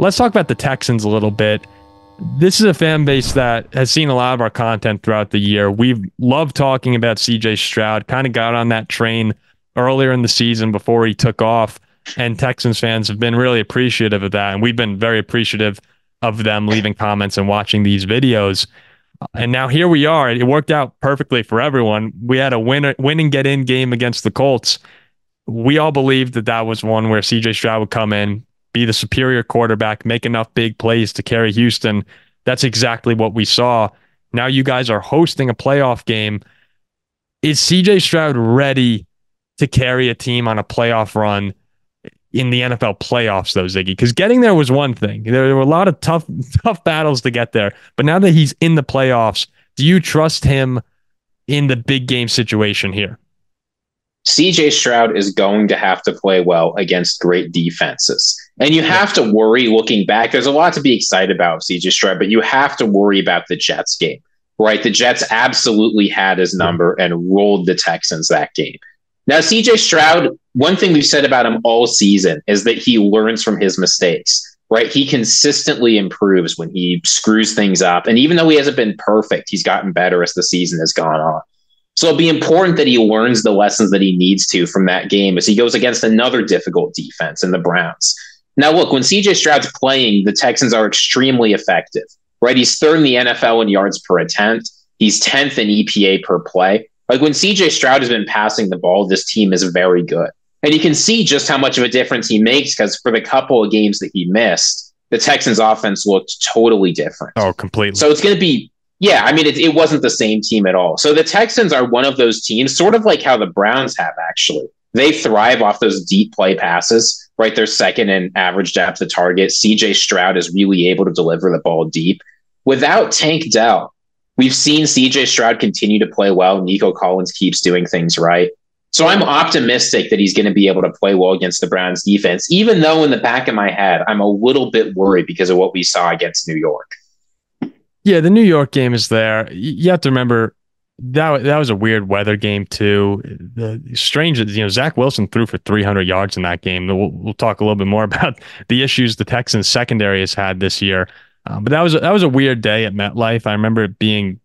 let's talk about the Texans a little bit. This is a fan base that has seen a lot of our content throughout the year. We've loved talking about CJ Stroud, kind of got on that train earlier in the season before he took off, and Texans fans have been really appreciative of that, and we've been very appreciative of them leaving comments and watching these videos. And now here we are. It worked out perfectly for everyone. We had a win and get in game against the Colts. We all believed that that was one where CJ Stroud would come in, be the superior quarterback, make enough big plays to carry Houston. That's exactly what we saw. Now you guys are hosting a playoff game. Is CJ Stroud ready to carry a team on a playoff run in the NFL playoffs, though, Ziggy? Because getting there was one thing. There were a lot of tough battles to get there. But now that he's in the playoffs, do you trust him in the big game situation here? CJ Stroud is going to have to play well against great defenses. And you have to worry looking back. There's a lot to be excited about with CJ Stroud, but you have to worry about the Jets game, right? The Jets absolutely had his number and rolled the Texans that game. Now, CJ Stroud, one thing we've said about him all season is that he learns from his mistakes, right? He consistently improves when he screws things up. And even though he hasn't been perfect, he's gotten better as the season has gone on. So it'll be important that he learns the lessons that he needs to from that game as he goes against another difficult defense in the Browns. Now, look, when CJ Stroud's playing, the Texans are extremely effective, right? He's third in the NFL in yards per attempt. He's 10th in EPA per play. Like when CJ Stroud has been passing the ball, this team is very good. And you can see just how much of a difference he makes because for the couple of games that he missed, the Texans offense looked totally different. Oh, completely. So it's going to be, yeah, I mean, it wasn't the same team at all. So the Texans are one of those teams, sort of like how the Browns have, actually. They thrive off those deep play passes, right? They're second in average depth of target. CJ Stroud is really able to deliver the ball deep. Without Tank Dell, we've seen CJ Stroud continue to play well. Nico Collins keeps doing things right. So I'm optimistic that he's going to be able to play well against the Browns defense, even though in the back of my head, I'm a little bit worried because of what we saw against New York. Yeah, the New York game is there. You have to remember that was a weird weather game too. The strange, Zach Wilson threw for 300 yards in that game. We'll talk a little bit more about the issues the Texans secondary has had this year. But that was a weird day at MetLife. I remember it being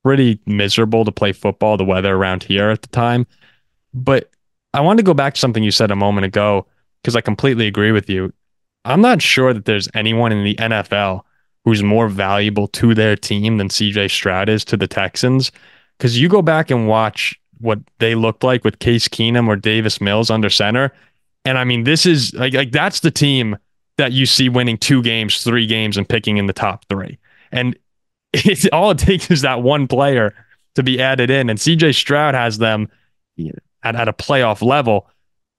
pretty miserable to play football, the weather around here at the time. But I wanted to go back to something you said a moment ago because I completely agree with you. I'm not sure that there's anyone in the NFL who's more valuable to their team than CJ Stroud is to the Texans. Because you go back and watch what they looked like with Case Keenum or Davis Mills under center. And I mean, this is like that's the team that you see winning 2 games, 3 games, and picking in the top 3. And all it takes is that one player to be added in. And CJ Stroud has them at a playoff level.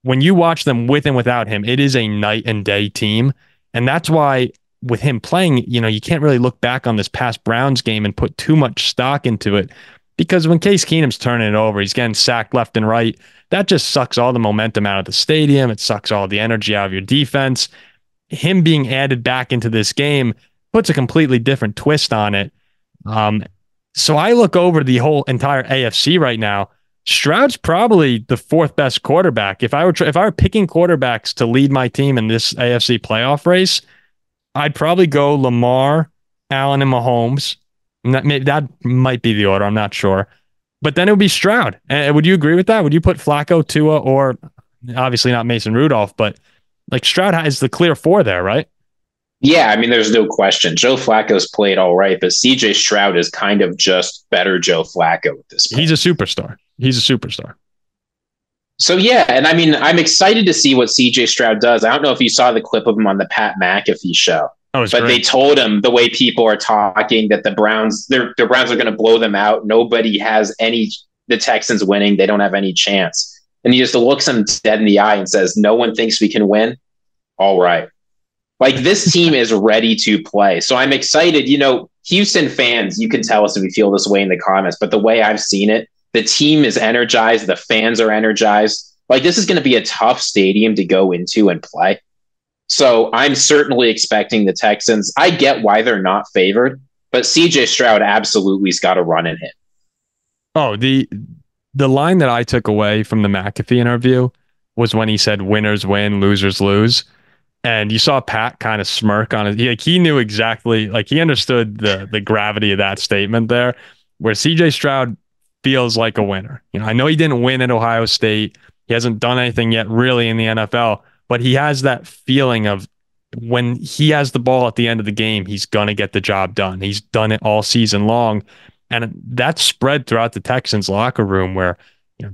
When you watch them with and without him, it is a night and day team. And that's why with him playing, you can't really look back on this past Browns game and put too much stock into it. Because when Case Keenum's turning it over, he's getting sacked left and right. That just sucks all the momentum out of the stadium. It sucks all the energy out of your defense. Him being added back into this game puts a completely different twist on it. So I look over the whole entire AFC right now. Stroud's probably the 4th best quarterback. If I were picking quarterbacks to lead my team in this AFC playoff race, I'd probably go Lamar, Allen, and Mahomes. That might be the order. I'm not sure. But then it would be Stroud. Would you agree with that? Would you put Flacco, Tua, or obviously not Mason Rudolph, but like Stroud has the clear 4 there, right? Yeah, I mean, there's no question. Joe Flacco's played all right, but CJ Stroud is kind of just better Joe Flacco at this point. He's a superstar. So, yeah, and I mean, I'm excited to see what CJ Stroud does. I don't know if you saw the clip of him on the Pat McAfee show. But great. They told him the way people are talking that the Browns are going to blow them out. Nobody has the Texans winning. They don't have any chance. And he just looks them dead in the eye and says, no one thinks we can win. All right. Like this team is ready to play. So I'm excited. Houston fans, you can tell us if you feel this way in the comments, but the way I've seen it, the team is energized. The fans are energized. Like this is going to be a tough stadium to go into and play. So I'm certainly expecting the Texans. I get why they're not favored, but CJ Stroud absolutely's got a run in him. Oh, the line that I took away from the McAfee interview was when he said winners win, losers lose. And you saw Pat kind of smirk on it. He knew exactly, like he understood the gravity of that statement there, where CJ Stroud feels like a winner. I know he didn't win at Ohio State. He hasn't done anything yet really in the NFL, but he has that feeling of when he has the ball at the end of the game, he's going to get the job done. He's done it all season long. And that spread throughout the Texans locker room where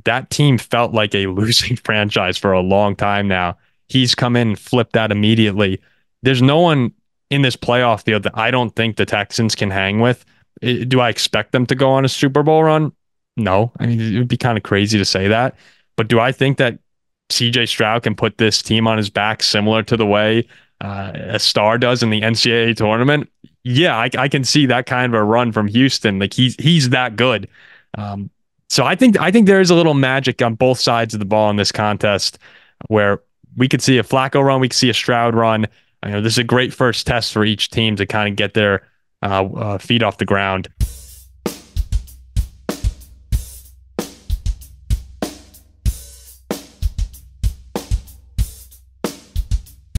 that team felt like a losing franchise for a long time now. He's come in and flipped that immediately. There's no one in this playoff field that I don't think the Texans can hang with. Do I expect them to go on a Super Bowl run? No. I mean, it would be kind of crazy to say that. But do I think that CJ Stroud can put this team on his back similar to the way a star does in the NCAA tournament? Yeah, I can see that kind of a run from Houston. Like he's that good. So I think there is a little magic on both sides of the ball in this contest where we could see a Flacco run, we could see a Stroud run. This is a great first test for each team to kind of get their feet off the ground.